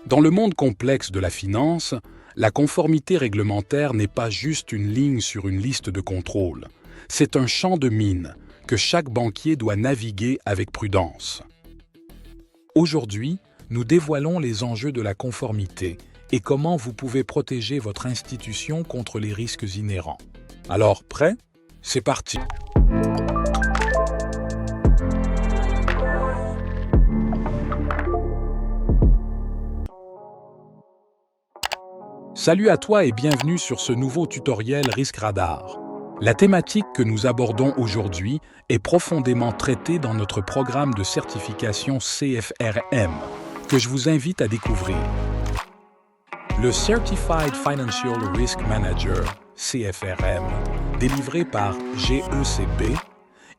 Dans le monde complexe de la finance, la conformité réglementaire n'est pas juste une ligne sur une liste de contrôle. C'est un champ de mine que chaque banquier doit naviguer avec prudence. Aujourd'hui, nous dévoilons les enjeux de la conformité et comment vous pouvez protéger votre institution contre les risques inhérents. Alors, prêt? C'est parti! Salut à toi et bienvenue sur ce nouveau tutoriel Risque Radar. La thématique que nous abordons aujourd'hui est profondément traitée dans notre programme de certification CFRM, que je vous invite à découvrir. Le Certified Financial Risk Manager, CFRM, délivré par GECB,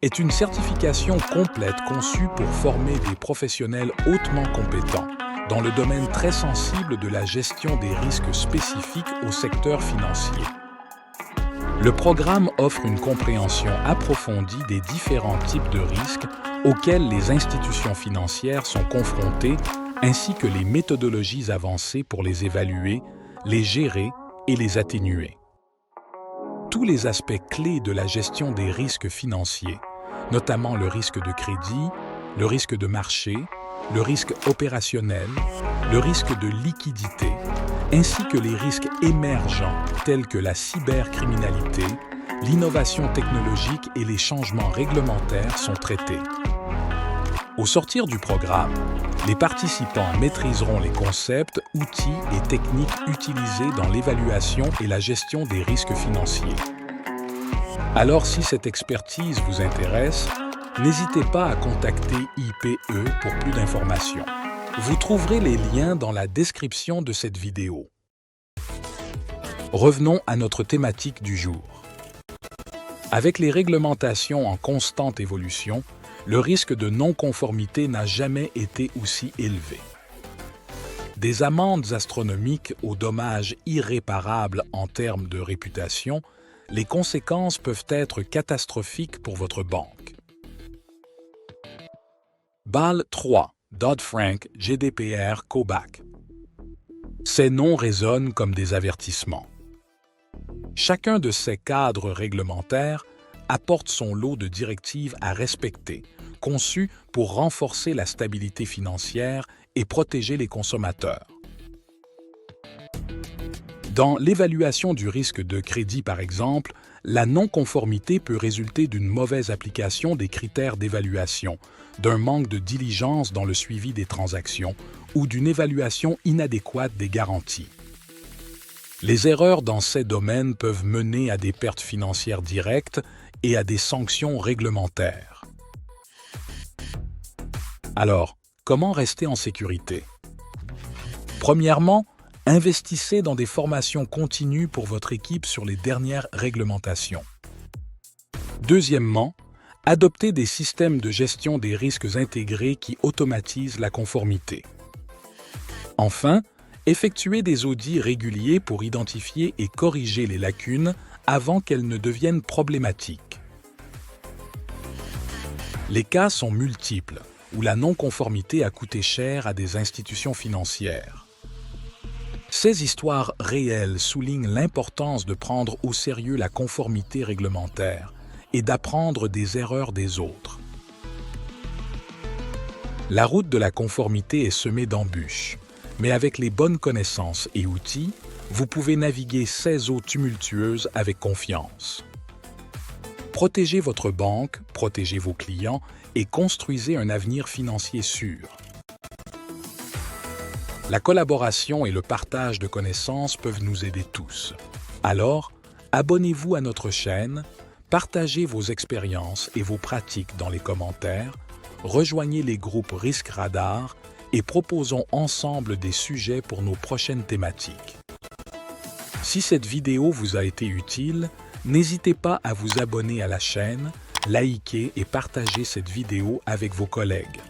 est une certification complète conçue pour former des professionnels hautement compétents dans le domaine très sensible de la gestion des risques spécifiques au secteur financier. Le programme offre une compréhension approfondie des différents types de risques auxquels les institutions financières sont confrontées, ainsi que les méthodologies avancées pour les évaluer, les gérer et les atténuer. Tous les aspects clés de la gestion des risques financiers, notamment le risque de crédit, le risque de marché, le risque opérationnel, le risque de liquidité, ainsi que les risques émergents tels que la cybercriminalité, l'innovation technologique et les changements réglementaires sont traités. Au sortir du programme, les participants maîtriseront les concepts, outils et techniques utilisés dans l'évaluation et la gestion des risques financiers. Alors, si cette expertise vous intéresse, n'hésitez pas à contacter IPE pour plus d'informations. Vous trouverez les liens dans la description de cette vidéo. Revenons à notre thématique du jour. Avec les réglementations en constante évolution, le risque de non-conformité n'a jamais été aussi élevé. Des amendes astronomiques aux dommages irréparables en termes de réputation, les conséquences peuvent être catastrophiques pour votre banque. BAL 3, Dodd-Frank, GDPR, COBAC. Ces noms résonnent comme des avertissements. Chacun de ces cadres réglementaires apporte son lot de directives à respecter, conçues pour renforcer la stabilité financière et protéger les consommateurs. Dans l'évaluation du risque de crédit, par exemple, la non-conformité peut résulter d'une mauvaise application des critères d'évaluation, d'un manque de diligence dans le suivi des transactions ou d'une évaluation inadéquate des garanties. Les erreurs dans ces domaines peuvent mener à des pertes financières directes et à des sanctions réglementaires. Alors, comment rester en sécurité? Premièrement, investissez dans des formations continues pour votre équipe sur les dernières réglementations. Deuxièmement, adoptez des systèmes de gestion des risques intégrés qui automatisent la conformité. Enfin, effectuez des audits réguliers pour identifier et corriger les lacunes avant qu'elles ne deviennent problématiques. Les cas sont multiples, où la non-conformité a coûté cher à des institutions financières. Ces histoires réelles soulignent l'importance de prendre au sérieux la conformité réglementaire et d'apprendre des erreurs des autres. La route de la conformité est semée d'embûches, mais avec les bonnes connaissances et outils, vous pouvez naviguer ces eaux tumultueuses avec confiance. Protégez votre banque, protégez vos clients et construisez un avenir financier sûr. La collaboration et le partage de connaissances peuvent nous aider tous. Alors, abonnez-vous à notre chaîne, partagez vos expériences et vos pratiques dans les commentaires, rejoignez les groupes Risque Radar et proposons ensemble des sujets pour nos prochaines thématiques. Si cette vidéo vous a été utile, n'hésitez pas à vous abonner à la chaîne, liker et partager cette vidéo avec vos collègues.